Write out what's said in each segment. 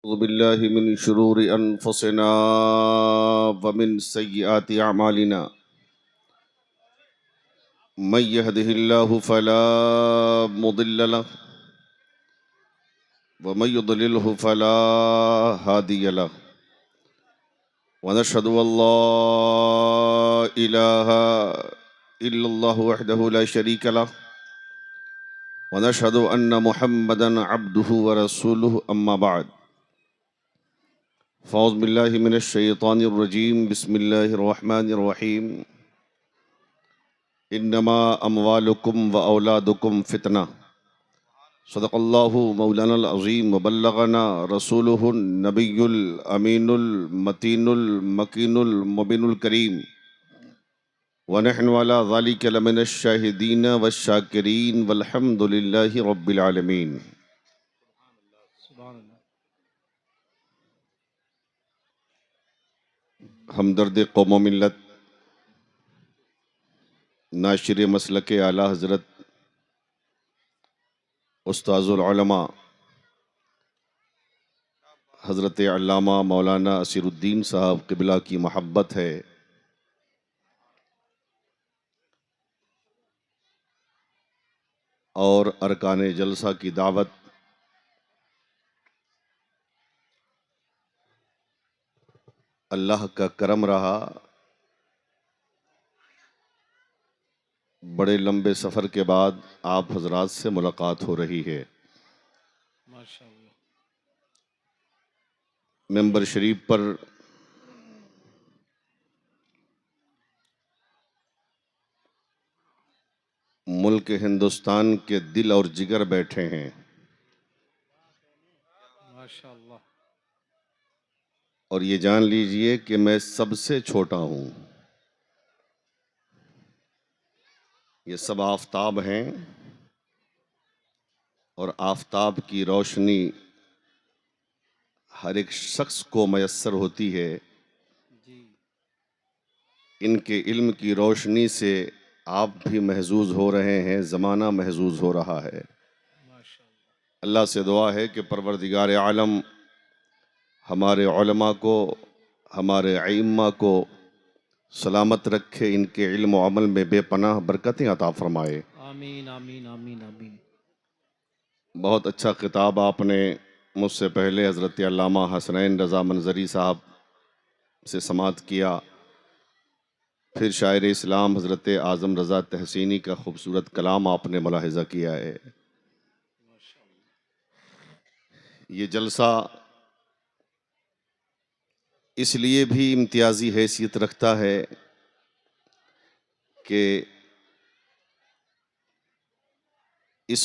अऊज़ु बिल्लाहि मिन शुरूरि अनफुसिना व मिन सय्यिआति अमालिना मन यहदिहिल्लाहु फला मुदिल्ल लहु व मन युद्लिलहु फला हादिय लहु व नशहदु अल्ला इलाहा इल्लल्लाहु वहदहु ला शरीका लहु व नशहदु अन्न मुहम्मदन अब्दुहु व रसूलुहु अम्मा बाद फ़ौज़ बिल्लाहि मिनश शैतानिर रजीम बिस्मिल्लाहिर रहमानिर रहीम इन्नमा अमवालुकुम व औलादुकुम फितना सदक़ल्लाहु मौलानल अज़ीम व बल्लगना रसूलुहुन नबियुल अमीनुल मतीनुल मकीनुल मुबिनुल करीम व नहनु अला ज़ालिका लमिनश शाहिदीन वश्शाकिरीन वल्हम्दुलिल्लाहि रब्बिल आलमीन। हमदर्द कौम मिल्लत नाशिर मसलक आला हज़रत उस्ताज़ुल उलमा हज़रत अल्लामा मौलाना असीरुद्दीन साहब क़िबला की महब्बत है और अरकान जलसा की दावत अल्लाह का करम रहा। बड़े लंबे सफ़र के बाद आप हजरात से मुलाकात हो रही है। माशाअल्लाह। मेंबर शरीफ पर मुल्क हिंदुस्तान के दिल और जिगर बैठे हैं माशाअल्लाह। और ये जान लीजिए कि मैं सबसे छोटा हूँ। ये सब आफताब हैं और आफताब की रोशनी हर एक शख्स को मयस्सर होती है। जी इनके इल्म की रोशनी से आप भी महजूज हो रहे हैं, ज़माना महजूज हो रहा है। माशाअल्लाह। अल्लाह से दुआ है कि परवरदिगार आलम हमारे उलमा को, हमारे अइम्मा को सलामत रखे, इनके इल्म और अमल में बेपनाह बरकतें अता फरमाए। आमीन आमीन आमीन आमीन। बहुत अच्छा खिताब आपने मुझसे पहले हज़रत अल्लामा हसनैन रज़ा मंजरी साहब से समाअत किया, फिर शायर इस्लाम हज़रत आज़म रज़ा तहसीनी का खूबसूरत कलाम आपने मुलाहिज़ा किया है। ये जलसा इसलिए भी इम्तियाज़ी हैसियत रखता है कि इस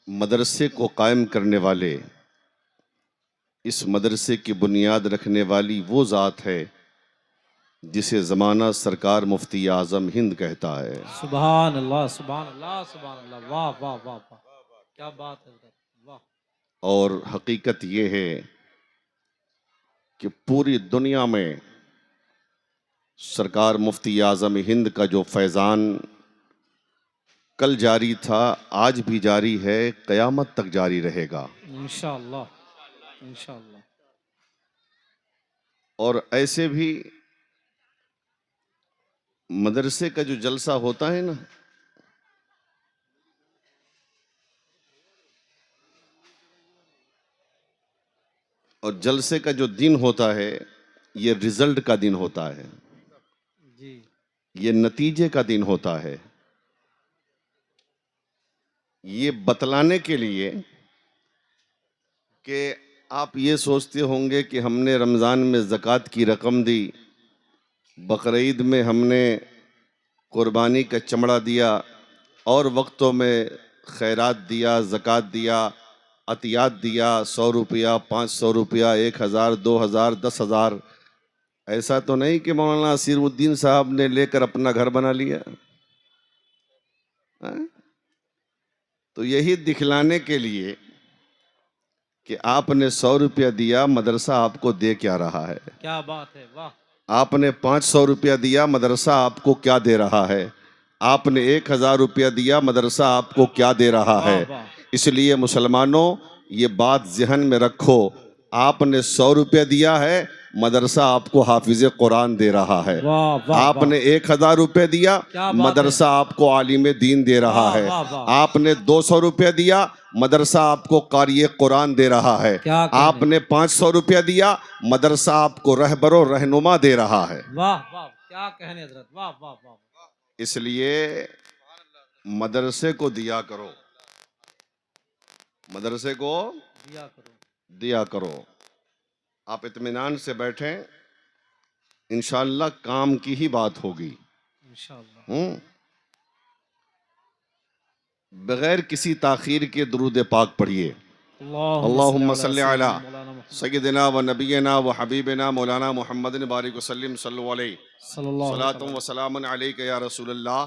मदरसे को कायम करने वाले, इस मदरसे की बुनियाद रखने वाली वो ज़ात है जिसे ज़माना सरकार मुफ्ती आज़म हिंद कहता है। सुभान अल्लाह सुभान अल्लाह सुभान अल्लाह। वाह वाह वाह वाह, क्या बात है हज़रत, वाह। और हकीकत ये है कि पूरी दुनिया में सरकार मुफ्ती आज़म हिंद का जो फैज़ान कल जारी था, आज भी जारी है, क़यामत तक जारी रहेगा। इंशाअल्लाह इंशाअल्लाह। और ऐसे भी मदरसे का जो जलसा होता है ना, और जलसे का जो दिन होता है, ये रिजल्ट का दिन होता है, जी ये नतीजे का दिन होता है। ये बतलाने के लिए कि आप ये सोचते होंगे कि हमने रमज़ान में ज़कात की रकम दी, बकरीद में हमने कुर्बानी का चमड़ा दिया, और वक्तों में खैरात दिया, ज़कात दिया, अतियात दिया, 100 रुपया, 500 रुपया, 1000, 2000, 10,000। ऐसा तो नहीं कि मौलाना असीरुद्दीन साहब ने लेकर अपना घर बना लिया। तो यही दिखलाने के लिए कि आपने 100 रुपया दिया, मदरसा आपको दे क्या रहा है। क्या बात है, वाह। आपने 500 रुपया दिया, मदरसा आपको क्या दे रहा है। आपने 1000 रुपया दिया, मदरसा आपको क्या दे रहा है। वाह वाह। इसलिए मुसलमानों, ये बात ज़हन में रखो आपने 100 रुपया दिया है, मदरसा आपको हाफिज कुरान दे रहा है। वाह वाह आपने 1000 रुपया दिया, क्या बात मदरसा आपको आलिम दीन दे रहा वाह, है। वाह, वाह। आपने 200 रुपया दिया, मदरसा आपको कारी कुरान दे रहा है। क्या कहने? आपने 500 रुपया दिया, मदरसा आपको रहबरो रहनुमा दे रहा है। वाह वाह क्या कहने हजरत, वाह वाह वाह। इसलिए मदरसे को दिया करो, मदरसे को दिया करो। दिया करो। आप इत्मीनान से बैठें, इंशाअल्लाह काम की ही बात होगी। इंशाअल्लाह। बगैर किसी ताखीर के दुरूद पाक पढ़िए। अल्लाहुम्मा सल्ली अला सय्यदिना व नबीना व हबीबिना मौलाना मुहम्मदिन बारिक वसल्लिम सल्लल्लाहु अलैहि सलातुम व सलामुन अलैका या रसूलल्लाह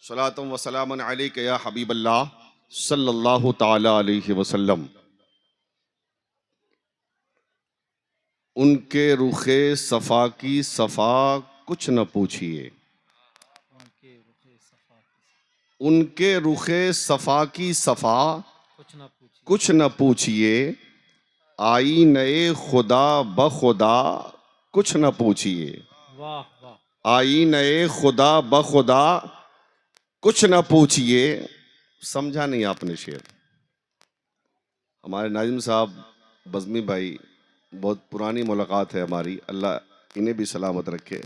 सलातुम व सलामुन अलैका या हबीबल्लाह सल्लल्लाहु तआला अलैहि वसल्लम। उनके रुखे सफ़ा की सफ़ा कुछ न पूछिए, उनके रुखे सफ़ा की सफ़ा कुछ न पूछिए, आई नए खुदा बखुदा कुछ न पूछिए। वाह वाह। आई नए खुदा बखुदा कुछ न पूछिए। समझा नहीं आपने शेर? हमारे नाजिम साहब बज़मी भाई, बहुत पुरानी मुलाकात है हमारी, अल्लाह इन्हें भी सलामत रखे।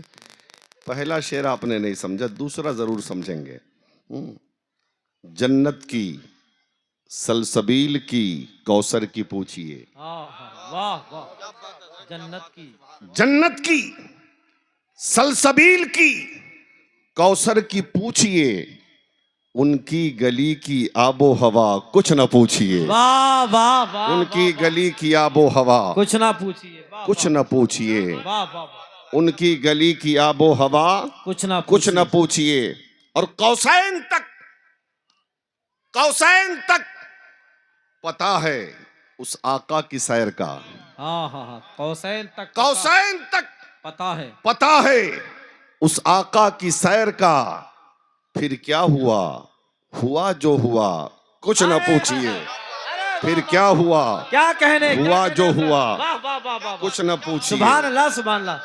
पहला शेर आपने नहीं समझा, दूसरा ज़रूर समझेंगे। जन्नत की सलसबील की कौसर की पूछिए। वाह वाह। जन्नत की सलसबील की कौसर की पूछिए, उनकी गली की आबो हवा कुछ न पूछिए। वाह वाह वाह। उनकी गली की आबो हवा कुछ ना पूछिए, कुछ न पूछिए। वाह वाह। उनकी गली की आबो हवा कुछ न पूछिए। और कौसैन तक पता है उस आका की सैर का। हाँ कौसैन तक पता है उस आका की सैर का। फिर क्या हुआ, हुआ जो हुआ कुछ न पूछिए। फिर क्या हुआ, क्या कहने, हुआ जो हुआ वाह वाह वाह वाह। कुछ न पूछिए। सुभान अल्लाह सुभान अल्लाह।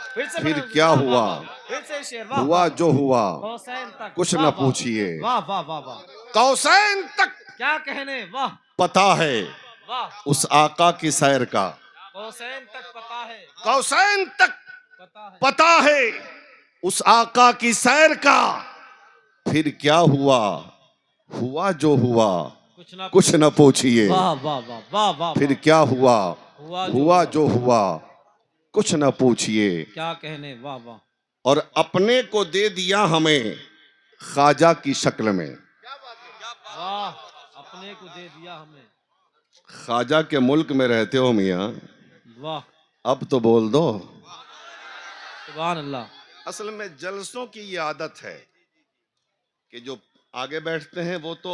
फिर क्या हुआ, हुआ जो हुआ कौसैन तक कुछ न पूछिए। वाह वाह वाह वाह। कौसैन तक क्या कहने, वाह। पता है वाह। उस आका की सैर का। कौसैन तक पता है, कौसैन तक पता है उस आका की सैर का। फिर क्या हुआ, हुआ जो हुआ कुछ न पूछिए। वाह वाह वाह वाह वाह। फिर क्या हुआ, हुआ जो हुआ कुछ न पूछिए। क्या कहने, वाह वाह। और अपने को दे दिया हमें ख्वाजा की शक्ल में। वाह, अपने को दे दिया हमें। ख्वाजा के मुल्क में रहते हो मियाँ, वाह। अब तो बोल दो। सुभान अल्लाह। असल में जलसों की ये आदत है कि जो आगे बैठते हैं वो तो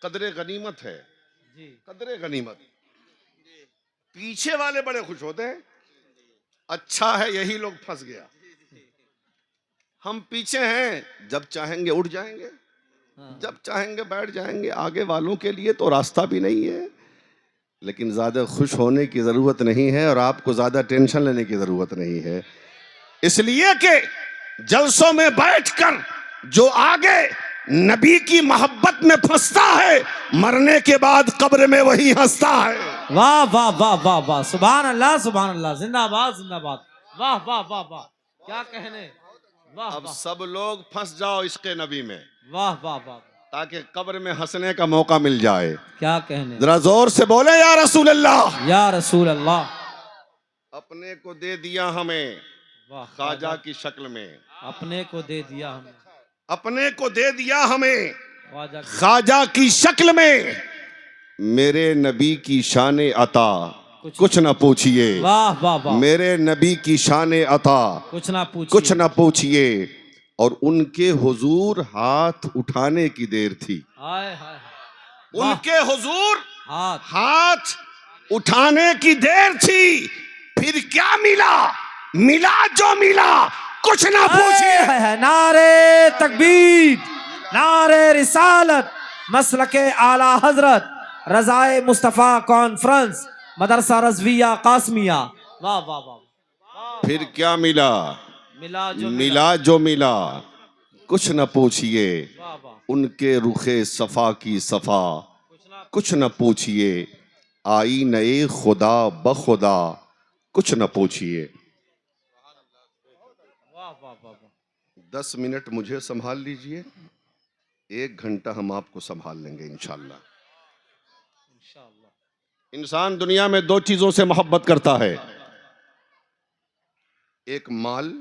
कदरे गनीमत है जी, कदरे गनीमत। पीछे वाले बड़े खुश होते हैं, अच्छा है यही लोग फंस गया। हम पीछे हैं, जब चाहेंगे उठ जाएंगे, जब चाहेंगे बैठ जाएंगे। आगे वालों के लिए तो रास्ता भी नहीं है। लेकिन ज्यादा खुश होने की जरूरत नहीं है और आपको ज्यादा टेंशन लेने की जरूरत नहीं है। इसलिए कि जलसों में बैठकर जो आगे नबी की मोहब्बत में फंसता है, मरने के बाद कब्र में वही हंसता है। वाह वाह वाह वाह वाह। सुभान अल्लाह, जिंदाबाद जिंदाबाद। वाह वाह वाह वाह। क्या कहने, वाह। अब सब लोग फंस जाओ इश्क़ नबी में। वाह वाह वाह। ताकि कब्र में हंसने का मौका मिल जाए। क्या कहने, जरा जोर से बोले या रसूल अल्लाह। या रसूल अल्लाह। अपने को दे दिया हमें ख्वाजा की शक्ल में। अपने को दे दिया हमें, अपने को दे दिया हमें ख्वाजा की शक्ल में। मेरे नबी की शान अता कुछ न पूछिए। वाह वाह वाह। मेरे नबी की शान अता कुछ न पूछिए। और उनके हुजूर हाथ उठाने की देर थी। हाय हाय। उनके हुजूर हाथ उठाने की देर थी। फिर क्या मिला, मिला जो मिला कुछ ना पूछिए। नारे तकबीर, नारे रिसालत, मसलके आला हजरत, रजाए मुस्तफ़ा कॉन्फ्रेंस, मदरसा रजविया कासमिया। वाह वाह वाह। फिर क्या मिला? मिला जो मिला जो मिला, कुछ न पूछिए वाह वाह। उनके रुखे सफा की सफा, कुछ न पूछिए आई नए खुदा बखुदा, कुछ न पूछिए। वाह वाह वाह वाह। 10 मिनट मुझे संभाल लीजिए, 1 घंटा हम आपको संभाल लेंगे इंशाल्लाह। इंशाअल्लाह। इंसान दुनिया में 2 चीजों से मोहब्बत करता है, एक माल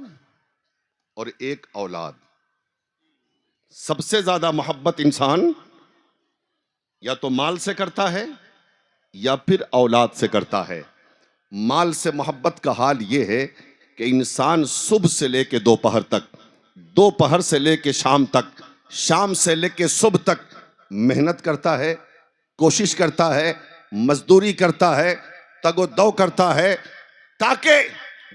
और एक औलाद। सबसे ज्यादा मोहब्बत इंसान या तो माल से करता है या फिर औलाद से करता है। माल से मोहब्बत का हाल यह है कि इंसान सुबह से लेके दोपहर तक, दोपहर से लेके शाम तक, शाम से लेके सुबह तक मेहनत करता है, कोशिश करता है, मजदूरी करता है, तगो-दौ करता है ताकि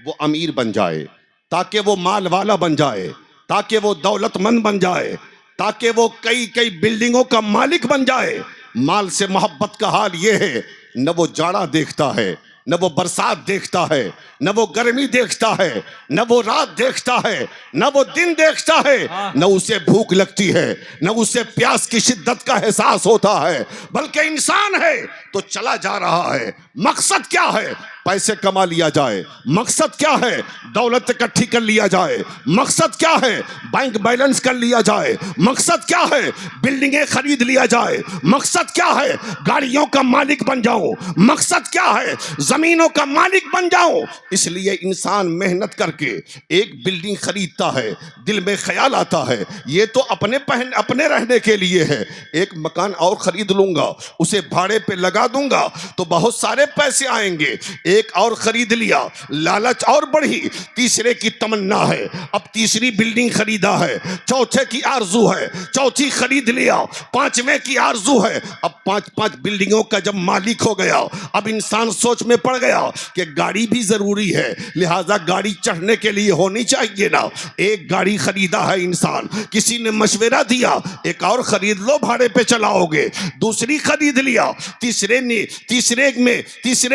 वो अमीर बन जाए, ताकि वो माल वाला बन जाए, ताकि वो दौलतमंद बन जाए, ताकि वो कई कई बिल्डिंगों का मालिक बन जाए। माल से मोहब्बत का हाल ये है, न वो जाड़ा देखता है, न वो बरसात देखता है, न वो गर्मी देखता है, न वो रात देखता है, न वो दिन देखता है, न उसे भूख लगती है, न उसे प्यास की शिद्दत का एहसास होता है, बल्कि इंसान है तो चला जा रहा है। मकसद क्या है? पैसे कमा लिया जाए। मकसद क्या है? दौलत इकट्ठी कर लिया जाए। मकसद क्या है? बैंक बैलेंस कर लिया जाए। मकसद क्या है? बिल्डिंगें खरीद लिया जाए। मकसद क्या है? गाड़ियों का मालिक बन जाऊं। मकसद क्या है? जमीनों का मालिक बन जाऊं। इसलिए इंसान मेहनत करके एक बिल्डिंग खरीदता है, दिल में ख्याल आता है ये तो अपने रहने के लिए है, एक मकान और खरीद लूंगा, उसे भाड़े पे लगा दूंगा तो बहुत सारे पैसे आएंगे। एक और खरीद लिया, लालच और बढ़ी, तीसरे की तमन्ना है, अब तीसरी बिल्डिंग खरीदा है, चौथे की आरजू है, चौथी खरीद लिया, पांचवें की आरजू है। अब 5-5 बिल्डिंगों का जब मालिक हो गया, अब इंसान सोच में पड़ गया कि गाड़ी भी जरूरी है, लिहाजा गाड़ी चढ़ने के लिए होनी चाहिए ना। एक गाड़ी खरीदा है इंसान, किसी ने मशवरा दिया एक और खरीद लो, भाड़े पे चलाओगे, दूसरी खरीद लिया, तीसरे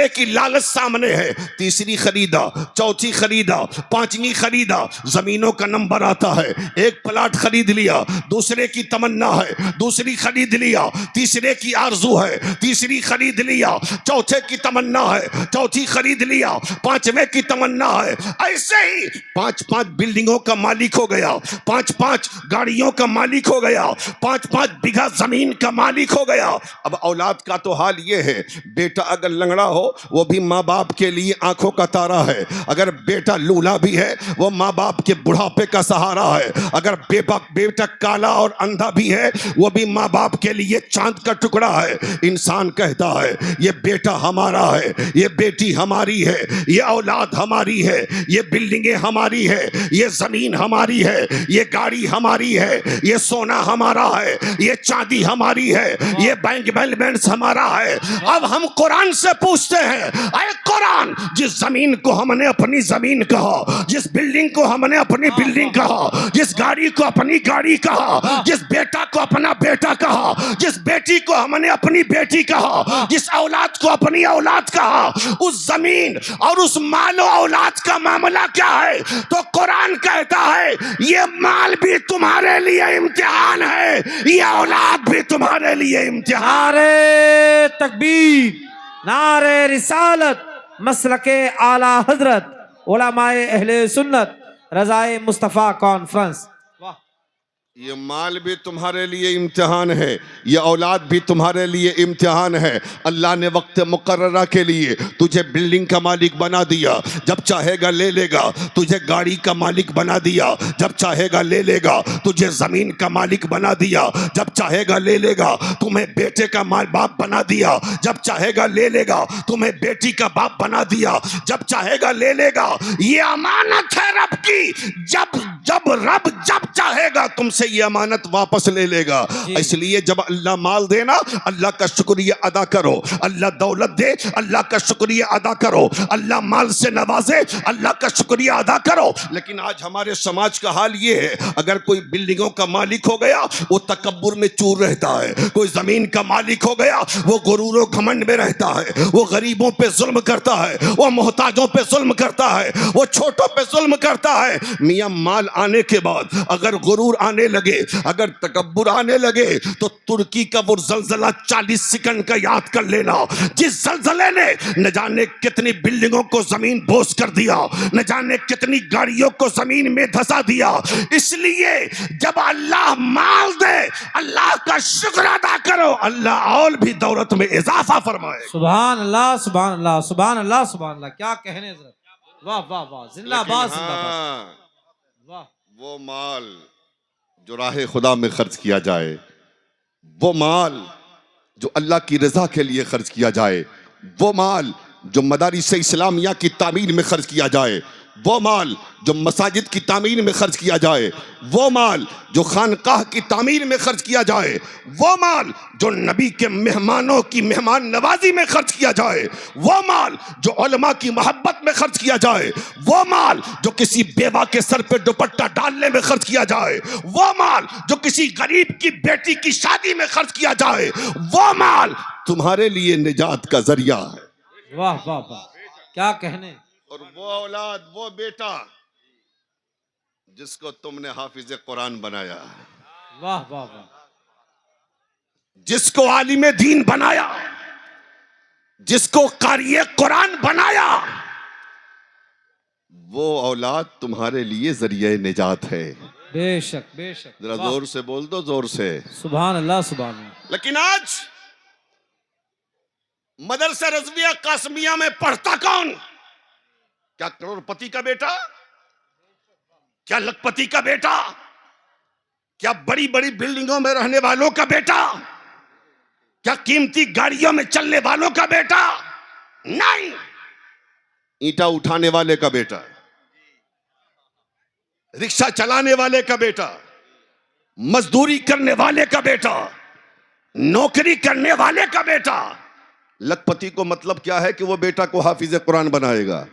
की लालच सामने है, तीसरी खरीदा, चौथी खरीदा, पांचवी खरीदा, जमीनों का नंबर आता है, एक प्लाट खरीद लिया, दूसरे की तमन्ना है, दूसरी खरीद लिया, तीसरे की आरजू है, तीसरी खरीद लिया, चौथे की तमन्ना है, चौथी खरीद लिया, पांचवें की तमन्ना है। ऐसे ही 5-5 बिल्डिंगों का मालिक हो गया, 5-5 गाड़ियों का मालिक हो गया, 5-5 बीघा जमीन का मालिक हो गया। अब औलाद का तो हाल ये है, बेटा अगर लंगड़ा हो वो भी माँ बाप के लिए आंखों का तारा है, अगर बेटा लूला भी है वो माँ बाप के बुढ़ापे का सहारा है, अगर बेटा काला और अंधा भी है वो भी माँ बाप के लिए चांद का टुकड़ा है। इंसान कहता है ये बेटा हमारा है, ये बेटी हमारी है, ये औलाद हमारी है, ये बिल्डिंगें हमारी है, ये जमीन हमारी है, ये गाड़ी हमारी है, ये सोना हमारा है, ये चांदी हमारी है, ये बैंक बैलेंस हमारा है। अब हम कुरान से पूछते हैं, अरे कुरान, जिस जमीन को हमने अपनी जमीन कहा, जिस बिल्डिंग को हमने अपनी बिल्डिंग कहा, जिस गाड़ी को अपनी गाड़ी कहा, जिस बेटा को अपना बेटा कहा, जिस बेटी को हमने अपनी बेटी कहा, जिस औलाद को अपनी औलाद कहा, उस जमीन और उस माल और औलाद का मामला क्या है? तो कुरान कहता है ये माल भी तुम्हारे लिए इम्तिहान है, ये औलाद भी तुम्हारे लिए इम्तिहान। नारे तकबीर, नारे रिसालत, मसलके आला हजरत, उलमाए अहले सुन्नत, रजाए मुस्तफ़ा कॉन्फ्रेंस। वाह। ये माल भी तुम्हारे लिए इम्तिहान है, ये औलाद भी तुम्हारे लिए इम्तिहान है। अल्लाह ने वक्त मुकर्ररा के लिए तुझे बिल्डिंग का मालिक बना दिया, जब चाहेगा ले लेगा, तुझे गाड़ी का मालिक बना दिया, जब चाहेगा ले लेगा, तुझे ज़मीन का मालिक बना दिया, जब चाहेगा ले लेगा, तुम्हें बेटे का बाप बना दिया, जब चाहेगा ले लेगा, तुम्हें बेटी का बाप बना दिया, जब चाहेगा ले लेगा। ये अमानत है रब की, जब रब चाहेगा तुमसे ये अमानत वापस ले लेगा। इसलिए जब अल्लाह माल देना, अल्लाह का शुक्रिया अदा करो। अल्लाह दौलत दे, अल्लाह का शुक्रिया अदा करो। अल्लाह माल से नवाजे, अल्लाह का शुक्रिया अदा करो। लेकिन आज हमारे समाज का हाल ये है, अगर कोई बिल्डिंगों का मालिक हो गया वो तकब्बुर में चूर रहता है, कोई जमीन का मालिक हो गया वो गुरूर और घमंड में रहता है, वो गरीबों पे जुल्म करता है, वो मोहताजों पे जुल्म करता है, वो छोटों पे जुल्म करता है। मियां माल आने के बाद अगर गुरूर आने लगे, अगर तकब्बुर आने लगे, तो तुर्की का वो जलजला 40 सेकंड का याद कर लेना, जिस जलजले ने न जाने कितनी बिल्डिंगों को जमीन बोझ कर दिया, न जाने कितनी गाड़ियों को जमीन में धंसा दिया। इसलिए जब अल्लाह माल दे, अल्लाह का शुक्र अदा करो, अल्लाह और भी दौलत में इजाफा फरमाए। सुभान अल्लाह सुभान अल्लाह सुभान अल्लाह सुभान अल्लाह। क्या कहने हजरत, वाह वाह वाह, जिंदाबाद जिंदाबाद, हाँ, वाह। वो माल जो राह खुदा में खर्च किया जाए, वो माल जो अल्लाह की रजा के लिए खर्च किया जाए, वो माल जो मदारिस इस्लामिया की तामीर में खर्च किया जाए, वो माल जो मसाजिद की तामीर में खर्च किया जाए, वो माल जो खानकाह की तामीर में खर्च किया जाए, वो माल जो नबी के मेहमानों की मेहमान नवाजी में खर्च किया जाए, वो माल जो उलमा की मोहब्बत में खर्च किया जाए, वो माल जो किसी बेवा के सर पे दुपट्टा डालने में खर्च किया जाए, वो माल जो किसी गरीब की बेटी की शादी में खर्च किया जाए, वो माल तुम्हारे लिए निजात का जरिया है। वाह वाह वाह, क्या कहने। और वो औलाद, वो बेटा जिसको तुमने हाफिज कुरान बनाया, वाह वाह वाह, जिसको आलिम दीन बनाया, जिसको कारिये कुरान बनाया, वो औलाद तुम्हारे लिए जरिए निजात है। बेशक बेशक, जरा वाह। जोर से बोल दो, जोर से। सुभान अल्लाह सुभान अल्लाह। लेकिन आज मदरसा रज़विया कासमिया में पढ़ता कौन? क्या करोड़पति का बेटा? क्या लखपति का बेटा? क्या बड़ी बड़ी बिल्डिंगों में रहने वालों का बेटा? क्या कीमती गाड़ियों में चलने वालों का बेटा? नहीं, ईंटा उठाने वाले का बेटा, रिक्शा चलाने वाले का बेटा, मजदूरी करने वाले का बेटा, नौकरी करने वाले का बेटा। लखपति को मतलब क्या है कि वो बेटा को हाफिज कुरान बनाएगा।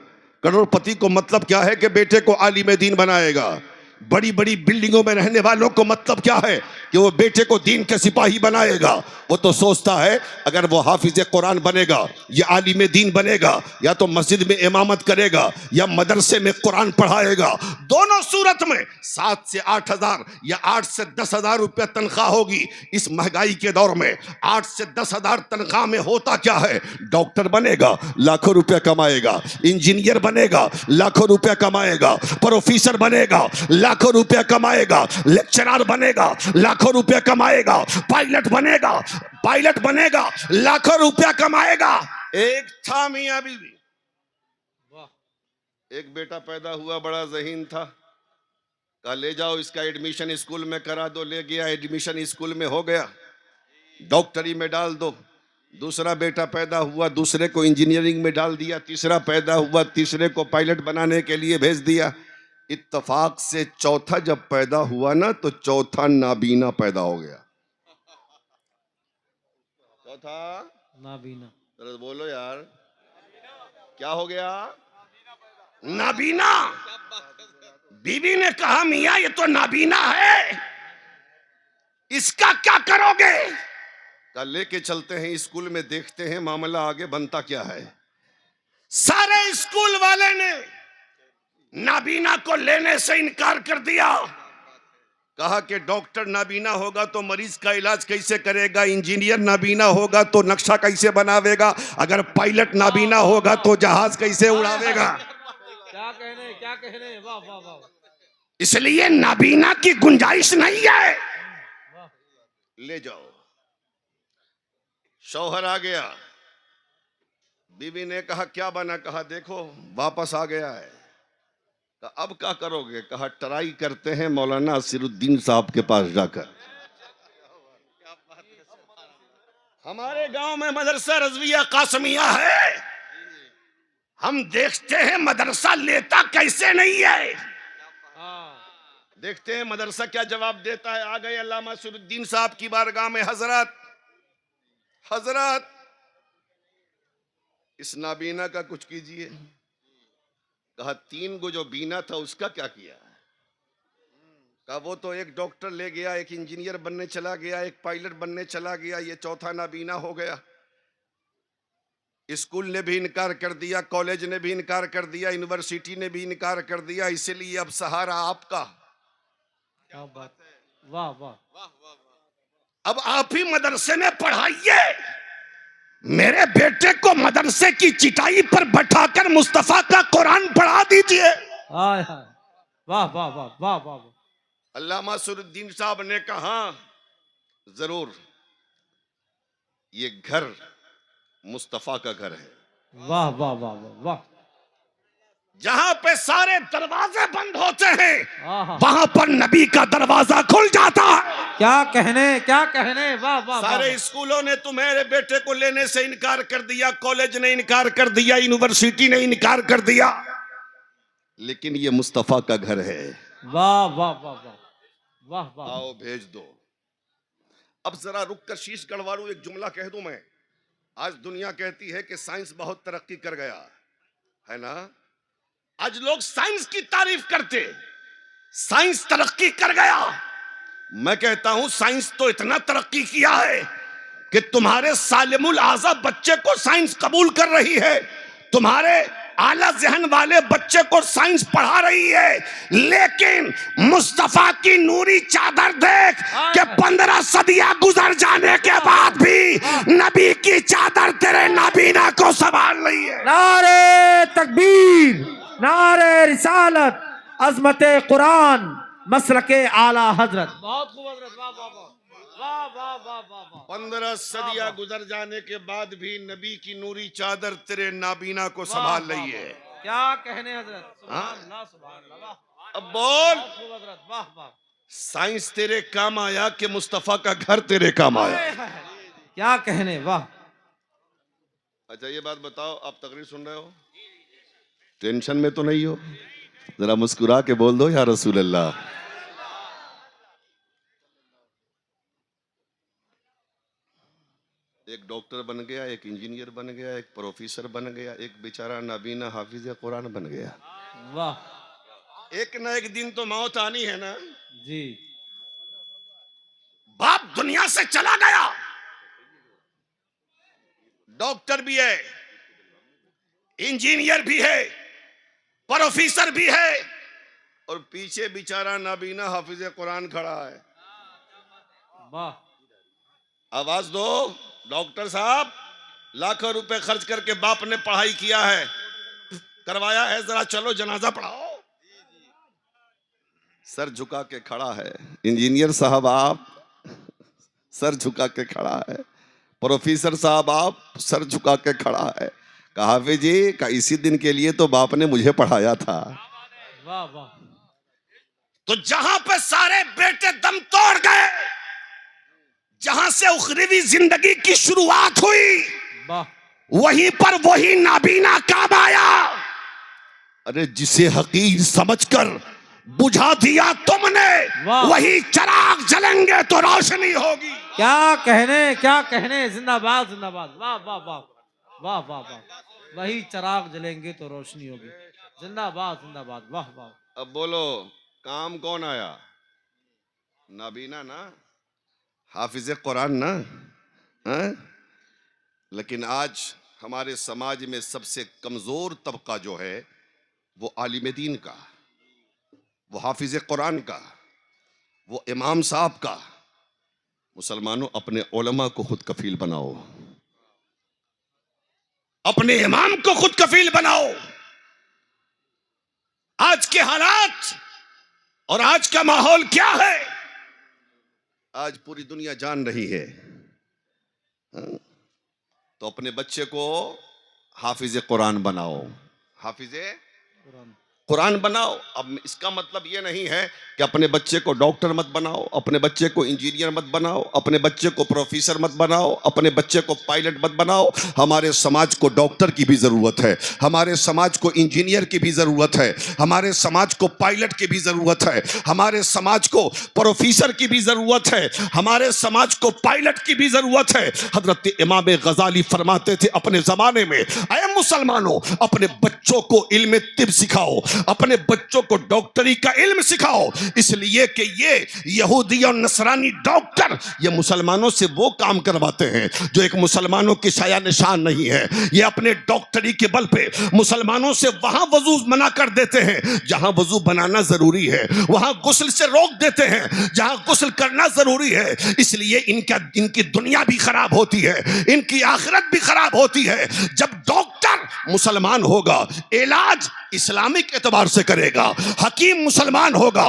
करोड़पति को मतलब क्या है कि बेटे को आलिम दीन बनाएगा। बड़ी बड़ी बिल्डिंगों में रहने वालों को मतलब क्या है कि वो बेटे को दीन के सिपाही बनाएगा। वो तो सोचता है अगर वो हाफिज कुरान बनेगा या आलिम दीन बनेगा, या तो मस्जिद में इमामत करेगा या मदरसे में कुरान पढ़ाएगा। दोनों सूरत में 7 से 8 हजार या 8 से 10 हजार रुपया तनख्वाह होगी। इस महंगाई के दौर में 8 से 10 हजार तनख्वाह में होता क्या है? डॉक्टर बनेगा, लाखों रुपया कमाएगा, इंजीनियर बनेगा, लाखों रुपया कमाएगा, प्रोफेसर बनेगा, लाखों रुपया कमाएगा, लेक्चरर बनेगा, लाखों रुपया कमाएगा, पायलट बनेगा, लाखों रुपया कमाएगा। एक था मियां बीवी, एक बेटा पैदा हुआ, बड़ा ज़हीन था, कहा ले जाओ इसका एडमिशन स्कूल में करा दो। ले गया, एडमिशन स्कूल में हो गया, डॉक्टरी में डाल दो। दूसरा बेटा पैदा हुआ, दूसरे को इंजीनियरिंग में डाल दिया। तीसरा पैदा हुआ, तीसरे को पायलट बनाने के लिए भेज दिया। इत्तफाक से चौथा जब पैदा हुआ ना, तो चौथा नाबीना पैदा हो गया। चौथा नाबीना, जरा बोलो यार, क्या हो गया? नाबीना। बीवी ने कहा मियां ये तो नाबीना है, इसका क्या करोगे? कल लेके चलते हैं स्कूल में, देखते हैं मामला आगे बनता क्या है। सारे स्कूल वाले ने नाबीना को लेने से इनकार कर दिया। कहा कि डॉक्टर नाबीना होगा तो मरीज का इलाज कैसे करेगा, इंजीनियर नाबीना होगा तो नक्शा कैसे बनावेगा, अगर पायलट नाबीना होगा तो जहाज कैसे उड़ावेगा। क्या कहने क्या कहने, वाह वाह वाह। इसलिए नाबीना की गुंजाइश नहीं है। ले जाओ। शौहर आ गया, बीवी ने कहा क्या बना? कहा देखो वापस आ गया है। कहा अब क्या करोगे? कहा ट्राई करते हैं मौलाना असीरुद्दीन साहब के पास जाकर। हमारे गांव में मदरसा रज़विया कासमिया है, हम देखते हैं मदरसा लेता कैसे नहीं है। देखते हैं मदरसा क्या जवाब देता है। आ गए अल्लामा सरुद्दीन साहब की बारगाह में। हजरत, हजरत इस नाबीना का कुछ कीजिए। कहा 3 गो जो बीना था उसका क्या किया? कहा वो तो एक डॉक्टर ले गया, एक इंजीनियर बनने चला गया, एक पायलट बनने चला गया, ये चौथा नाबीना हो गया। स्कूल ने भी इनकार कर दिया, कॉलेज ने भी इनकार कर दिया, यूनिवर्सिटी ने भी इनकार कर दिया, इसलिए अब सहारा आपका। क्या बात, वाह वाह, अब आप ही मदरसे में पढ़ाइए। मेरे बेटे को मदरसे की चिटाई पर बैठाकर मुस्तफा का कुरान पढ़ा दीजिए। हाय हाय, वाह वाह वाह वाह वाह वाह। अल्लामा सरुद्दीन साहब ने कहा जरूर, ये घर मुस्तफा का घर है। वाह वाह वाह वाह वाह। जहां पे सारे दरवाजे बंद होते हैं आहा, वहां पर नबी का दरवाजा खुल जाता है। क्या कहने, क्या कहने, वाह वाह सारे वाह। स्कूलों ने तुम्हारे बेटे को लेने से इनकार कर दिया, कॉलेज ने इनकार कर दिया, यूनिवर्सिटी ने इनकार कर दिया, लेकिन ये मुस्तफा का घर है। वाह वाह वाह वाह वाह वाह। आओ भेज दो। अब जरा रुक कर शीश गढ़वालू एक जुमला कह दूं मैं। आज दुनिया कहती है कि साइंस बहुत तरक्की कर गया है ना। आज लोग साइंस की तारीफ करते, साइंस तरक्की कर गया। मैं कहता हूं साइंस तो इतना तरक्की किया है कि तुम्हारे सालिमुल आज़ा बच्चे को साइंस कबूल कर रही है, तुम्हारे आला जहन वाले बच्चे को साइंस पढ़ा रही है। लेकिन मुस्तफा की नूरी चादर देख कि 15 सदियां गुजर जाने के बाद भी नबी की चादर तेरे नाबीना को संभाल रही है। नारे तकबीर, नारे रिसालत, अजमत कुरान, मसलके आला हजरत। बहुत खूब हजरत, वाह वाह वाह वाह वाह वाह वाह वाह। 15 सदियां गुजर जाने के बाद भी नबी की नूरी चादर तेरे नाबीना को संभाल रही है। क्या कहने हजरत, सुभान अल्लाह, सुभान अल्लाह, वाह। अब बोल, बहुत खूब हजरत, वाह वाह। साइंस तेरे काम आया कि मुस्तफा का घर तेरे काम आया? हाय, हाय, क्या कहने, वाह। अच्छा ये बात बताओ, आप तकरीर सुन रहे हो, टेंशन में तो नहीं हो? जरा मुस्कुरा के बोल दो या रसूल अल्लाह। एक डॉक्टर बन गया, एक इंजीनियर बन गया, एक प्रोफेसर बन गया, एक बेचारा नाबीना हाफिज कुरान बन गया। वाह। एक ना एक दिन तो मौत आनी है ना। जी। बाप दुनिया से चला गया, डॉक्टर भी है, इंजीनियर भी है, प्रोफेसर भी है, और पीछे बेचारा नाबीना हाफिज कुरान खड़ा है। वाह। आवाज दो, डॉक्टर साहब लाखों रुपए खर्च करके बाप ने पढ़ाई किया है, करवाया है, जरा चलो जनाजा पढ़ाओ। सर झुका के खड़ा है इंजीनियर साहब, आप सर झुका के खड़ा है, प्रोफेसर साहब आप सर झुका के खड़ा है। कहा हाफिज जी का इसी दिन के लिए तो बाप ने मुझे पढ़ाया था। वाह वाह। तो जहां पे सारे बेटे दम तोड़ गए, जहां से उखरवी जिंदगी की शुरुआत हुई, वाह। वहीं पर वही नाबीना काम आया। अरे जिसे हकीर समझकर बुझा दिया तुमने, वाह। वही चिराग जलेंगे तो रोशनी होगी। क्या कहने, क्या कहने, जिंदाबाद जिंदाबाद, वाह वाह वाह वाह वाह वाह। वही चिराग जलेंगे तो रोशनी होगी, जिंदाबाद जिंदाबाद, वाह वाह। अब बोलो काम कौन आया? नाबीना ना, हाफिज कुरान ना, हाँ? लेकिन आज हमारे समाज में सबसे कमजोर तबका जो है वो आलिम दीन का, वो हाफिज कुरान का, वो इमाम साहब का। मुसलमानों अपने उलमा को खुद कफील बनाओ, अपने इमाम को खुद कफील बनाओ। आज के हालात और आज का माहौल क्या है? आज पूरी दुनिया जान रही है, हाँ? तो अपने बच्चे को हाफिज कुरान बनाओ, हाफिज कुरान बनाओ। अब इसका मतलब ये नहीं है कि अपने बच्चे को डॉक्टर मत बनाओ, अपने बच्चे को इंजीनियर मत बनाओ, अपने बच्चे को प्रोफेसर मत बनाओ, अपने बच्चे को पायलट मत बनाओ। हमारे समाज को डॉक्टर की भी ज़रूरत है, हमारे समाज को इंजीनियर की भी ज़रूरत है, हमारे समाज को पायलट की भी ज़रूरत है, हमारे समाज को प्रोफेसर की भी ज़रूरत है, हमारे समाज को पायलट की भी ज़रूरत है। हज़रत इमाम गज़ाली फरमाते थे अपने ज़माने में, ऐ मुसलमानों अपने बच्चों को इल्म तिब सिखाओ, अपने बच्चों को डॉक्टरी का इल्म सिखाओ, इसलिए कि ये यहूदी और नसरानी डॉक्टर ये मुसलमानों से वो काम करवाते हैं जो एक मुसलमानों की शाया निशान नहीं है। ये अपने डॉक्टरी के बल पे मुसलमानों से वहां वजू मना कर देते हैं जहां वजू बनाना जरूरी है, वहां गुस्ल से रोक देते हैं जहां गुस्ल करना जरूरी है। इसलिए इनकी दुनिया भी खराब होती है, इनकी आखिरत भी खराब होती है। जब डॉक्टर मुसलमान होगा, इलाज इस्लामिक एतबार से करेगा, हकीम मुसलमान होगा,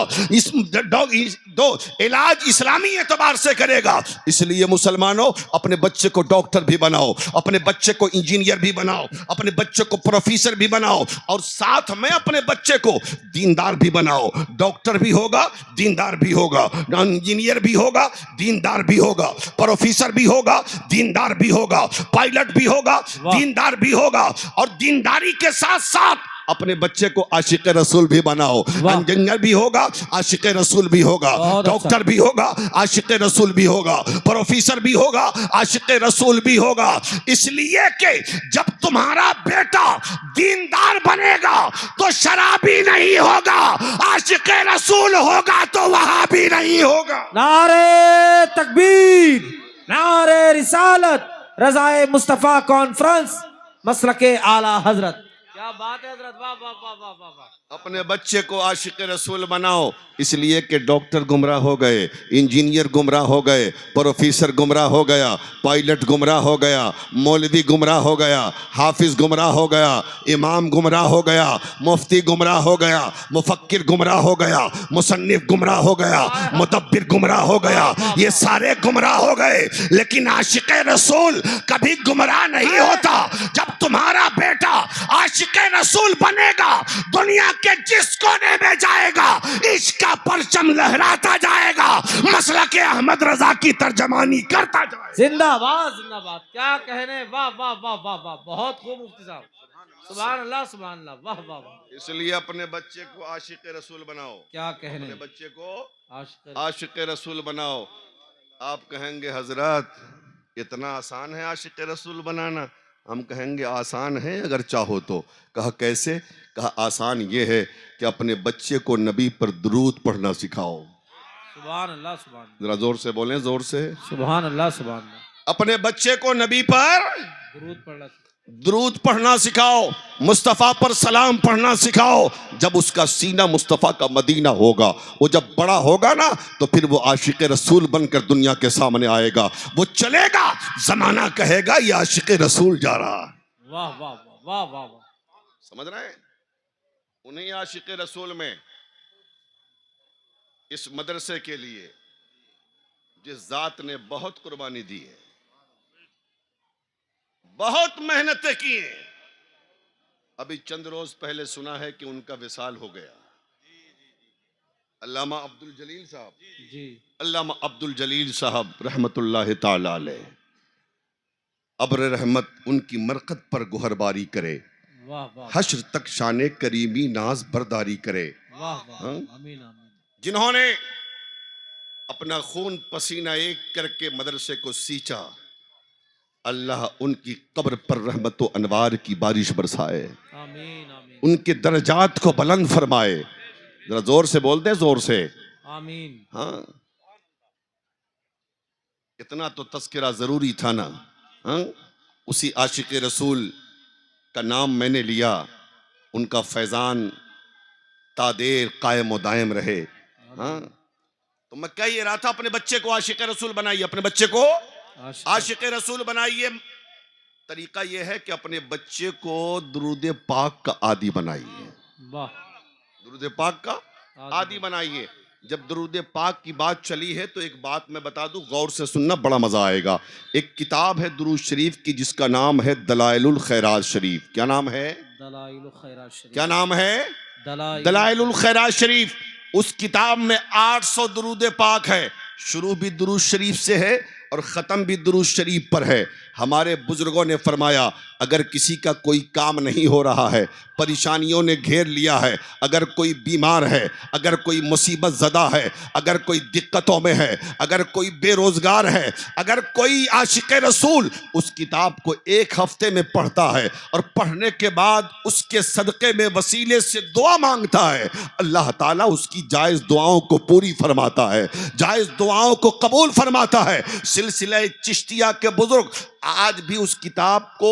इलाज इस्लामी एतबार से करेगा। इसलिए मुसलमानों अपने बच्चे को डॉक्टर भी बनाओ, अपने बच्चे को इंजीनियर भी बनाओ, अपने बच्चे को प्रोफेसर भी बनाओ, और साथ में अपने बच्चे को दीनदार भी बनाओ। डॉक्टर भी होगा, दीनदार भी होगा, इंजीनियर भी होगा, दीनदार भी होगा, प्रोफेसर भी होगा, दीनदार भी होगा, पायलट भी होगा, दीनदार भी होगा, और दीनदारी के साथ साथ अपने बच्चे को आशिक रसूल भी बनाओ। इंजीनियर भी होगा, आशिक रसूल भी होगा, डॉक्टर भी होगा, आशिक रसूल भी होगा, प्रोफेसर भी होगा, आशिक रसूल भी होगा। इसलिए कि जब तुम्हारा बेटा दीनदार बनेगा तो शराबी नहीं होगा, आशिक रसूल होगा तो वहां भी नहीं होगा। नारे तकबीर, नारे रिसालत, रज़ाए मुस्तफ़ा कॉन्फ्रेंस मसलके आला हजरत। क्या बात है हजरत, वाह वाह वाह वाह वाह वाह। अपने बच्चे को आशिक रसूल बनाओ, इसलिए कि डॉक्टर गुमराह हो गए, इंजीनियर गुमराह हो गए, प्रोफेसर गुमराह हो गया, पायलट गुमराह हो गया, मौलवी गुमराह हो गया, हाफिज गुमराह हो गया, इमाम गुमराह हो गया, मुफ्ती गुमराह हो गया, मुफक्किर गुमराह हो गया, मुसन्निफ गुमराह हो गया, मुदब्बिर गुमराह हो गया, ये सारे गुमराह हो गए। लेकिन आशिक रसूल कभी गुमराह नहीं होता। जब तुम्हारा बेटा आशिक रसूल बनेगा, दुनिया के जिस कोने में जाएगा इसका परचम लहराता जाएगा, मसलक अहमद रजा की तर्जमानी करता जाएगा। जिंदाबाद जिंदाबाद, क्या कहने, वाह वाह वाह वाह वाह, बहुत खूब मुफ्ती साहब, सुभान अल्लाह सुभान अल्लाह, वाह वाह वाह। इसलिए अपने बच्चे को आशिक रसूल बनाओ, क्या कहने, अपने बच्चे को आशिक आशिक रसूल बनाओ। आप कहेंगे हजरत इतना आसान है आशिक रसूल बनाना? हम कहेंगे आसान है अगर चाहो तो। कहा कैसे? कहा आसान ये है कि अपने बच्चे को नबी पर दुरूद पढ़ना सिखाओ। सुभान अल्लाह सुभान अल्लाह, जरा जोर से बोलें, जोर से। सुभान अल्लाह सुभान अल्लाह। अपने बच्चे को नबी पर दुरूद पढ़ना सिखाओ, मुस्तफ़ा पर सलाम पढ़ना सिखाओ। जब उसका सीना मुस्तफ़ा का मदीना होगा, वो जब बड़ा होगा ना, तो फिर वो आशिक रसूल बनकर दुनिया के सामने आएगा। वो चलेगा, जमाना कहेगा ये आशिक रसूल जा रहा। वाह वाह वाह वाह वाह, समझ रहे हैं? उन्हीं आशिक रसूल में इस मदरसे के लिए जिस जात ने बहुत कुर्बानी दी है, बहुत मेहनतें की हैं, अभी चंद रोज पहले सुना है कि उनका विसाल हो गया। अल्लामा अब्दुल जलील साहब, जी अल्लामा अब्दुल जलील साहब रहमतुल्लाह ताला अलैह, अब्र रहमत उनकी मरकत पर गुहरबारी करे, वाह वाह, हश्र तक शाने करीमी नाज बरदारी करे। वाह वाह, हाँ? आमीन आमीन। जिन्होंने अपना खून पसीना एक करके मदरसे को सींचा, अल्लाह उनकी कब्र पर रहमत व अनवार की बारिश बरसाए, आमीन आमीन, उनके दर्जात को बुलंद फरमाए। जरा जोर से बोल दे, जोर से। आमीन। हाँ, इतना तो तस्करा जरूरी था ना। हाँ, उसी आशिक रसूल का नाम मैंने लिया, उनका फैजान तादेर कायम व दायम रहे। हाँ, तो मैं कह ये रहा था अपने बच्चे को आशिक रसूल बनाइए, अपने बच्चे को आशिक रसूल बनाइए। तरीका यह है कि अपने बच्चे को दुरूद पाक का आदी बनाइए। वाह, दुरूद पाक का आदी बनाइए। जब दुरूद पाक की बात चली है तो एक बात मैं बता दूं, गौर से सुनना, बड़ा मजा आएगा। एक किताब है दुरूद शरीफ की जिसका नाम है दलाइलुल खैरात शरीफ। क्या नाम है? दलाइलुल खैरात शरीफ। क्या नाम है? दलाइलुल खैरात शरीफ, उस किताब में 800 दुरूद पाक है। शुरू भी दुरूद शरीफ से है और ख़त्म भी दुरूद शरीफ पर है। हमारे बुजुर्गों ने फरमाया, अगर किसी का कोई काम नहीं हो रहा है, परेशानियों ने घेर लिया है, अगर कोई बीमार है, अगर कोई मुसीबत ज़दा है, अगर कोई दिक्कतों में है, अगर कोई बेरोज़गार है, अगर कोई आशिक़ रसूल उस किताब को एक हफ्ते में पढ़ता है और पढ़ने के बाद उसके सदक़े में वसीले से दुआ मांगता है, अल्लाह ताला उसकी जायज़ दुआओं को पूरी फरमाता है, जायज़ दुआओं को कबूल फरमाता है। सिलसिला चिश्तिया के बुजुर्ग आज भी उस किताब को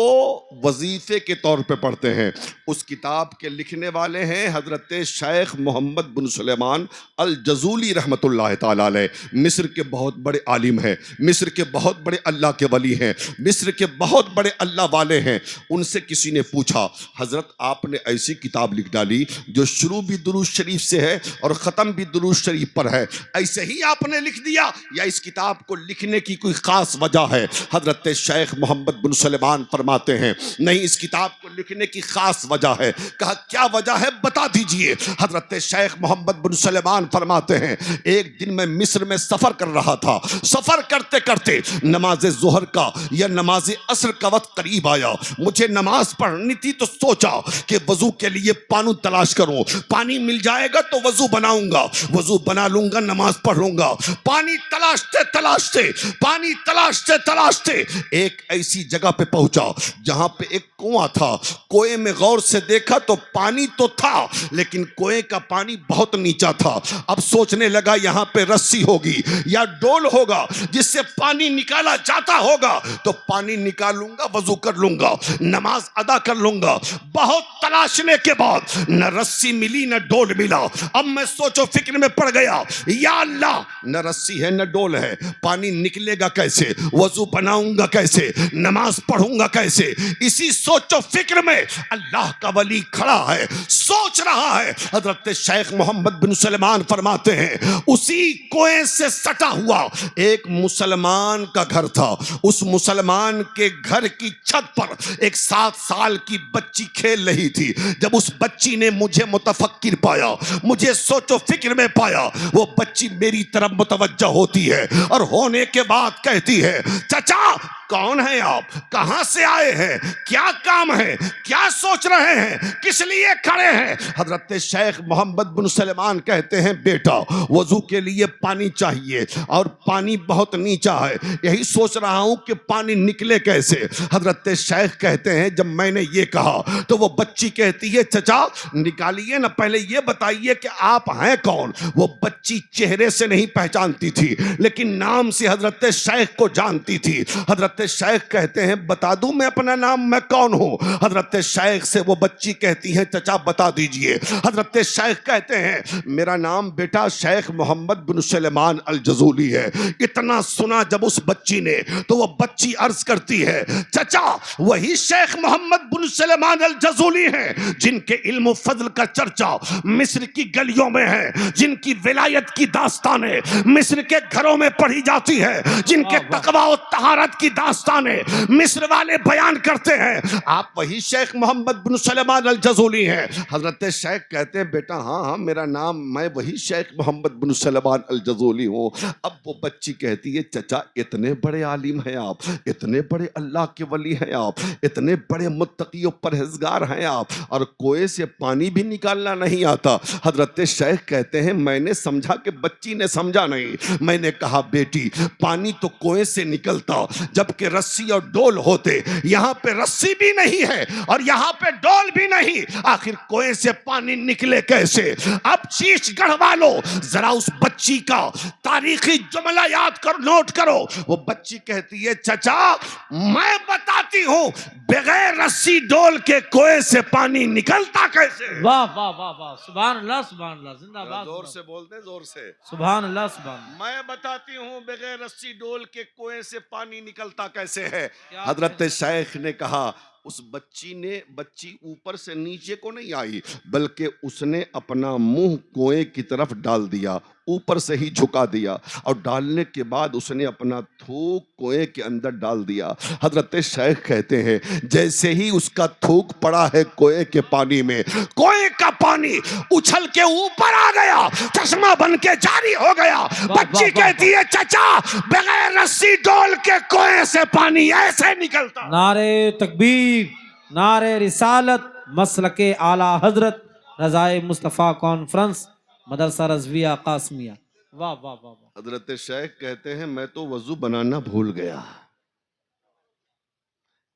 वजीफे के तौर पे पढ़ते हैं। उस किताब के लिखने वाले हैं हज़रत शेख मोहम्मद बिन सुलेमान अल जज़ूली रहमतुल्लाह ताला अलैह। मिस्र के बहुत बड़े आलिम हैं, मिस्र के बहुत बड़े अल्लाह के वली हैं, मिस्र के बहुत बड़े अल्लाह वाले हैं। उनसे किसी ने पूछा, हज़रत आपने ऐसी किताब लिख डाली जो शुरू भी दुरूद शरीफ से है और ख़त्म भी दुरूद शरीफ पर है, ऐसे ही आपने लिख दिया या इस किताब को लिखने की कोई ख़ास वजह है? हज़रत शेख मोहम्मद बिन सुलेमान फरमाते हैं, नहीं, इस किताब को लिखने की खास वजह है। कहा, क्या वजह है, बता दीजिए। हजरत शेख मोहम्मद बिन सुलेमान फरमाते हैं, एक दिन मैं मिस्र में सफर कर रहा था। सफर करते करते नमाज जोहर का या नमाज असर का वक्त करीब आया। मुझे नमाज पढ़नी थी तो सोचा कि वजू के लिए पानी तलाश करूं, पानी मिल जाएगा तो वजू बनाऊंगा, वजू बना लूंगा, नमाज पढ़ लूंगा। पानी तलाशते तलाशते, पानी तलाशते तलाशते एक ऐसी जगह पे पहुंचा जहां पे एक कुआं था। कुएं में गौर से देखा तो पानी तो था, लेकिन कुएं का पानी बहुत नीचा था। अब सोचने लगा, यहां पे रस्सी होगी या डोल होगा जिससे पानी निकाला जाता होगा, तो पानी निकालूंगा, वजू कर लूंगा, नमाज अदा कर लूंगा। बहुत तलाशने के बाद न रस्सी मिली न डोल मिला। अब मैं सोचो फिक्र में पड़ गया, या अल्लाह, न रस्सी है न डोल है, पानी निकलेगा कैसे, वजू बनाऊंगा कैसे, नमाज पढ़ूंगा कैसे? इसी सोचो फिक्र में अल्लाह का वली खड़ा है, सोच रहा है। हजरत शेख मोहम्मद बिन सुलेमान फरमाते हैं, उसी कुएं से सटा हुआ एक मुसलमान का घर था। उस मुसलमान के घर की छत पर एक 7 साल की बच्ची खेल रही थी। जब उस बच्ची ने मुझे मुतफक्किर पाया, मुझे सोचो फिक्र में पाया, वो बच्ची मेरी तरफ मुतवज्जह होती है और होने के बाद कहती है, चाचा कौन है आप, कहां से आए हैं, क्या काम है, क्या सोच रहे हैं, किस लिए खड़े हैं? हजरत शेख मोहम्मद बिन सुलेमान कहते हैं, बेटा वजू के लिए पानी चाहिए और पानी बहुत नीचा है, यही सोच रहा हूं कि पानी निकले कैसे। हजरत शेख कहते हैं, जब मैंने ये कहा तो वो बच्ची कहती है, चचा निकालिए ना, पहले ये बताइए कि आप हैं कौन। वो बच्ची चेहरे से नहीं पहचानती थी, लेकिन नाम से हजरत शेख को जानती थी। हजरत शेख कहते हैं, बता दूं मैं अपना नाम, मैं कौन हूं? हजरत शेख से वो बच्ची कहती है, चचा बता दीजिए। हजरत शेख कहते हैं, मेरा नाम बेटा शेख मोहम्मद बिन सुलेमान अल जज़ूली है। इतना सुना जब उस बच्ची ने, तो वो बच्ची अर्ज करती है, चचा वही शेख मोहम्मद बिन सुलेमान अल जज़ूली हैं जिनके इल्म फजल का चर्चा मिस्र की गलियों में है, जिनकी विलायत की दास्तानें मिस्र के घरों में पढ़ी जाती है, जिनके तकवा और तहारत की दास्तानें मिस्र वाले बयान करते हैं। आप वही शेख मोहम्मद बिन सुलेमान अल जज़ूली हैं? हजरत शेख कहते हैं, बेटा हाँ हाँ मेरा नाम, मैं वही शेख मोहम्मद बिन सुलेमान अल जज़ूली हूँ। अब वो बच्ची कहती है, चचा इतने बड़े आलिम हैं आप, इतने बड़े अल्लाह के वली हैं आप, इतने बड़े मुत्तकी और परहेजगार हैं आप, और कुएं से पानी भी निकालना नहीं आता। हजरत शेख कहते हैं, मैंने समझा कि बच्ची ने समझा नहीं। मैंने कहा, बेटी पानी तो कुएं से निकलता जबकि रस्सी और डोल होते, यहाँ पे रस्सी भी नहीं है और यहाँ पे डोल भी नहीं, आखिर कुएं से पानी निकले कैसे? अब शीशगढ़ वालों जरा उस बच्ची का तारीखी जुमला याद करो, नोट करो। वो बच्ची कहती है, चचा मैं बताती हूँ, बगैर रस्सी डोल के कुएं से पानी निकलता कैसे? वाह वाह वाह वाह, सुभान अल्लाह, सुभान अल्लाह, जिंदाबाद। जोर से बोलते, जोर से। सुभान अल्लाह, सुभान। मैं बताती हूँ बगैर रस्सी डोल के कुएं से पानी निकलता कैसे है। हजरत शेख ने कहा, उस बच्ची ऊपर से नीचे को नहीं आई, बल्कि उसने अपना मुंह कुएं की तरफ डाल दिया, ऊपर से ही झुका दिया, और डालने के बाद उसने अपना थूक कुएं के अंदर डाल दिया। हजरत शेख कहते हैं जैसे ही उसका थूक पड़ा है कुएं के पानी में, कुएं का पानी उछल के ऊपर आ गया, चश्मा बन के जारी हो गया। बच्ची कहती है चचा, बगैर रस्सी डोल के कुएं से पानी ऐसे निकलता। नारे तकबीर, नारे रिसालत, मसलके आला हजरत, रजाए मुस्तफ़ा कॉन्फ्रेंस, मदरसा रज़विया कासमिया। वाह वाह वाह वाह। हजरत शेख कहते हैं मैं तो वजू बनाना भूल गया।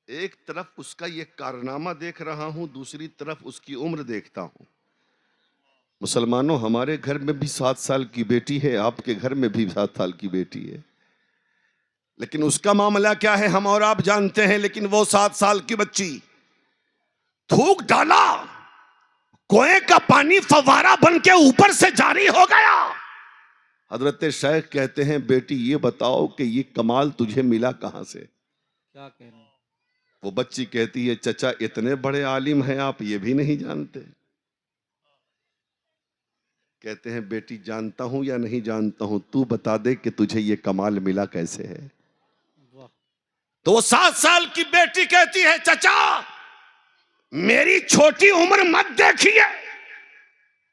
एक तरफ उसका ये कारनामा देख रहा हूं, दूसरी तरफ उसकी उम्र देखता हूं। मुसलमानों, हमारे घर में भी 7 साल की बेटी है, आपके घर में भी 7 साल की बेटी है, लेकिन उसका मामला क्या है हम और आप जानते हैं। लेकिन वो 7 साल की बच्ची थूक डाला, कुएं का पानी फव्वारा बन के ऊपर से जारी हो गया। हजरत शेख कहते हैं बेटी ये बताओ कि ये कमाल तुझे मिला कहां से? क्या कहने। वो बच्ची कहती है चचा इतने बड़े आलिम हैं आप ये भी नहीं जानते। कहते हैं बेटी जानता हूं या नहीं जानता हूं, तू बता दे कि तुझे ये कमाल मिला कैसे है। तो वो 7 साल की बेटी कहती है चचा मेरी छोटी उम्र मत देखिए,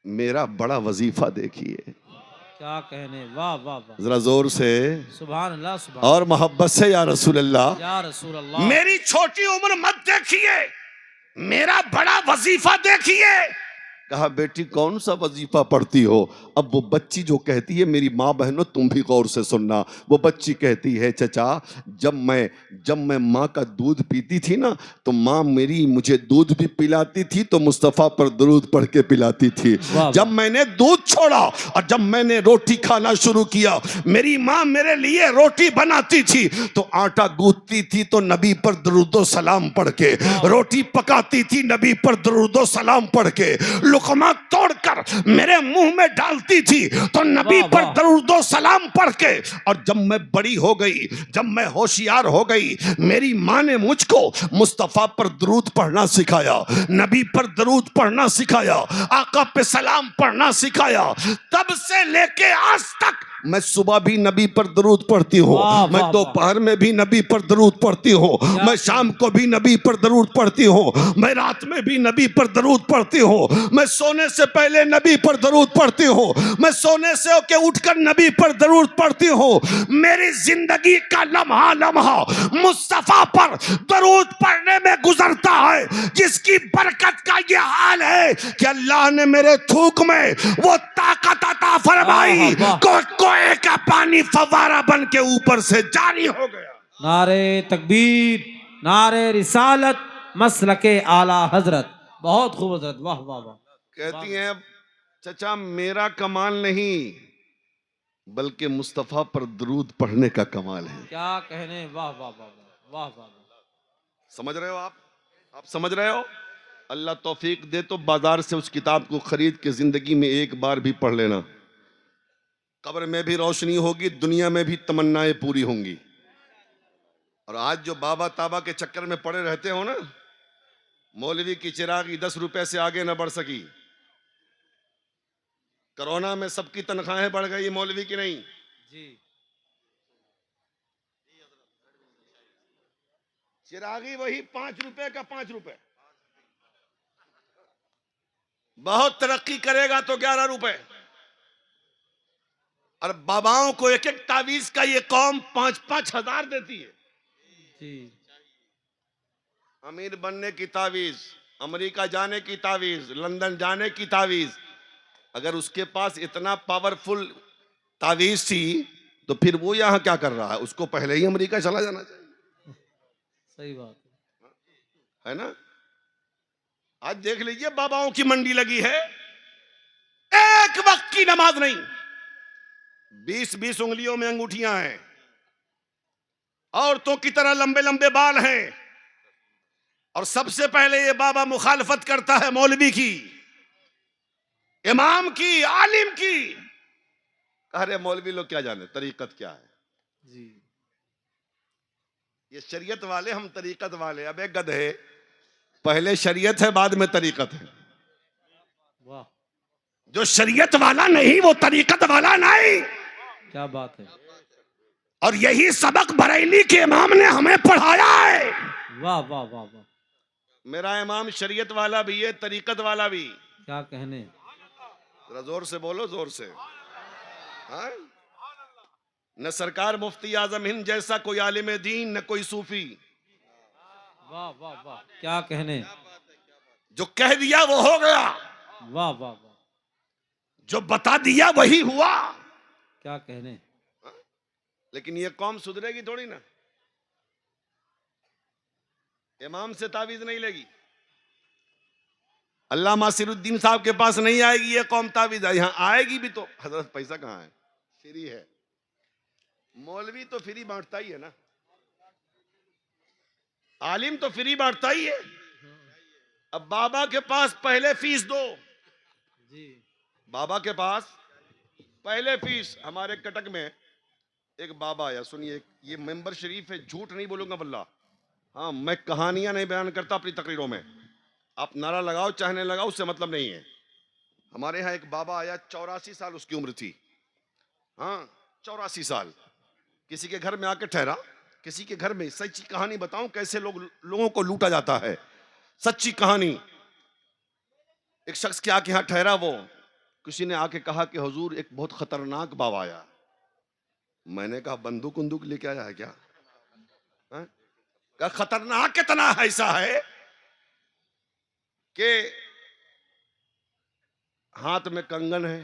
मेरा बड़ा वजीफा देखिए। क्या कहने। वाह वाह वाह। जरा जोर से सुभान अल्लाह, सुभान और मोहब्बत से या रसूल अल्लाह। या रसूल अल्लाह। मेरी छोटी उम्र मत देखिए, मेरा बड़ा वजीफा देखिए। कहा बेटी कौन सा वजीफा पढ़ती हो? अब वो बच्ची जो कहती है, मेरी माँ बहनों तुम भी गौर से सुनना, वो बच्ची कहती है चचा जब मैं माँ का दूध पीती थी ना, तो माँ मेरी मुझे दूध भी पिलाती थी तो मुस्तफ़ा पर दरूद पढ़ के पिलाती थी। जब मैंने दूध छोड़ा और जब मैंने रोटी खाना शुरू किया, मेरी माँ मेरे लिए रोटी बनाती थी तो आटा गूंथती थी तो नबी पर दरूदो सलाम पढ़ के, रोटी पकाती थी नबी पर दरूदो सलाम पढ़ के, लुकमा तोड़कर मेरे मुंह में डालती थी तो नबी पर दरूदो सलाम पढ़ के। और जब मैं बड़ी हो गई, जब मैं होशियार हो गई, मेरी माँ ने मुझको मुस्तफा पर दरूद पढ़ना सिखाया, नबी पर दरूद पढ़ना सिखाया, आका पे सलाम पढ़ना सिखाया। तब से लेके आज तक मैं सुबह भी नबी पर दरूद पढ़ती हूँ, मैं दोपहर में भी नबी पर दरूद पढ़ती हूँ, मैं शाम को भी नबी पर दरूद पढ़ती हूँ, मैं रात में भी नबी पर दरूद पढ़ती हूँ, मैं सोने से पहले नबी पर दरूद पढ़ती हूँ, मैं सोने से होके उठकर नबी पर दरूद पढ़ती हूँ। मेरी जिंदगी का लम्हा लम्हा मुस्तफा पर दरूद पढ़ने में गुजरता है, जिसकी बरकत का ये हाल है कि अल्लाह ने मेरे थूक में वो ताकत अता फरमाई, कोए का पानी फव्वारा बन के ऊपर से जारी हो गया। नारे तकबीर, नारे रिसालत, मसलके आला हजरत। बहुत खूब हजरत, वाह वाह वाह। कहती हैं चचा मेरा कमाल नहीं बल्कि मुस्तफा पर दरूद पढ़ने का कमाल है। क्या कहने। वाह वाह वाह वाह वाह वाह। समझ रहे हो आप समझ रहे हो? अल्लाह तौफीक दे तो बाजार से उस किताब को खरीद के जिंदगी में एक बार भी पढ़ लेना, कब्र में भी रोशनी होगी, दुनिया में भी तमन्नाएं पूरी होंगी। और आज जो बाबा ताबा के चक्कर में पड़े रहते हो ना, मौलवी की चिरागी 10 रुपए से आगे न बढ़ सकी। कोरोना में सबकी तनख्वाहें बढ़ गई, मौलवी की नहीं जी। चिरागी वही 5 रुपए का 5 रुपए, बहुत तरक्की करेगा तो 11 रुपए। और बाबाओं को एक एक तावीज का ये कौम 5-5 हजार देती है। जी। अमीर बनने की तावीज, अमेरिका जाने की तावीज, लंदन जाने की तावीज। अगर उसके पास इतना पावरफुल तावीज थी तो फिर वो यहां क्या कर रहा है? उसको पहले ही अमेरिका चला जाना चाहिए। सही बात है ना? आज देख लीजिए बाबाओं की मंडी लगी है, एक वक्त की नमाज नहीं, 20-20 उंगलियों में अंगूठियां हैं, औरतों की तरह लंबे लंबे बाल हैं, और सबसे पहले ये बाबा मुखालफत करता है मौलवी की, इमाम की, आलिम की। अरे मौलवी लोग क्या जाने तरीकत क्या है जी। ये शरीयत वाले, हम तरीकत वाले। अब एक गधे पहले शरीयत है, बाद में तरीकत है। वाह, जो शरीयत वाला नहीं वो तरीकत वाला नहीं। क्या बात है। और यही सबक बरेली के इमाम ने हमें पढ़ाया है। वाह वाह वाह वाह, मेरा इमाम शरीयत वाला भी है, तरीकत वाला भी। क्या कहने। जरा जोर से बोलो, जोर से। हाँ? न सरकार मुफ्ती आजम हिंद जैसा कोई आलिम दीन, न कोई सूफी। वाह वाह वाह, क्या कहने। जो कह दिया वो हो गया, वाह वाह वाह, जो बता दिया वही हुआ। क्या कहने। लेकिन ये कौम सुधरेगी थोड़ी ना, इमाम से तावीज नहीं लेगी। अल्लामा सिरुद्दीन साहब के पास नहीं आएगी ये कौम तावीज, यहां आएगी भी तो हजरत पैसा कहां है, फ्री है। मौलवी तो फ्री बांटता ही है ना, आलिम तो फ्री बांटता ही है। अब बाबा के पास पहले फीस दो जी, बाबा के पास पहले फीस। हमारे कटक में एक बाबा आया, सुनिए, ये मेंबर शरीफ है, झूठ नहीं बोलूंगा वल्लाह। हाँ, मैं कहानियां नहीं बयान करता अपनी तकरीरों में, आप नारा लगाओ चाहे नहीं लगाओ उससे मतलब नहीं है। हमारे यहाँ एक बाबा आया, 84 साल उसकी उम्र थी। हाँ, 84 साल। किसी के घर में आके ठहरा, किसी के घर में, सच्ची कहानी बताऊं कैसे लोगों को लूटा जाता है, सच्ची कहानी। एक शख्स के आके यहाँ ठहरा, वो किसी ने आके कहा कि हुजूर एक बहुत खतरनाक बाबा आया। मैंने कहा बंदूक उंदूक लेके आया है क्या? हाँ? कहा खतरनाक कितना ऐसा है कि हाथ में कंगन है,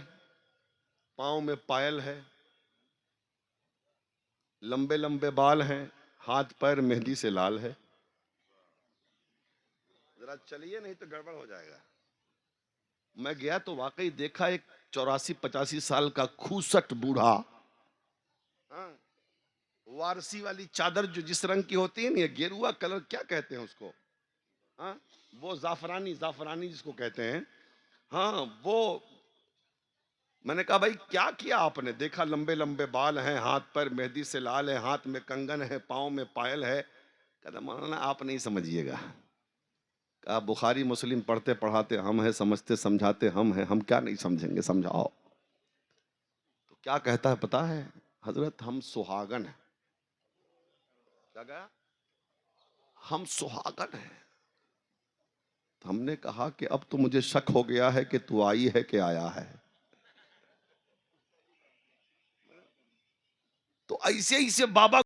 पांव में पायल है, लंबे लंबे बाल हैं, हाथ पैर मेहंदी से लाल है। जरा चलिए नहीं तो गड़बड़ हो जाएगा। मैं गया तो वाकई देखा एक 84-85 साल का खूसट बूढ़ा, हाँ, वारसी वाली चादर जो जिस रंग की होती है ना, ये गेरुआ कलर क्या कहते हैं उसको, हाँ, वो जाफरानी, जाफरानी जिसको कहते हैं, हाँ वो। मैंने कहा भाई क्या किया आपने? देखा लंबे लंबे बाल हैं, हाथ पैर मेहंदी से लाल है, हाथ में कंगन है, पाँव में पायल है। कहता मौलाना आप नहीं समझिएगा। कहा बुखारी मुस्लिम पढ़ते पढ़ाते हम हैं, समझते समझाते हम हैं, हम क्या नहीं समझेंगे, समझाओ। तो क्या कहता है पता है? हजरत हम सुहागन हैं। क्या कहा? हम सुहागन हैं। तो हमने कहा कि अब तो मुझे शक हो गया है कि तू आई है कि आया है। तो ऐसे ही से बाबा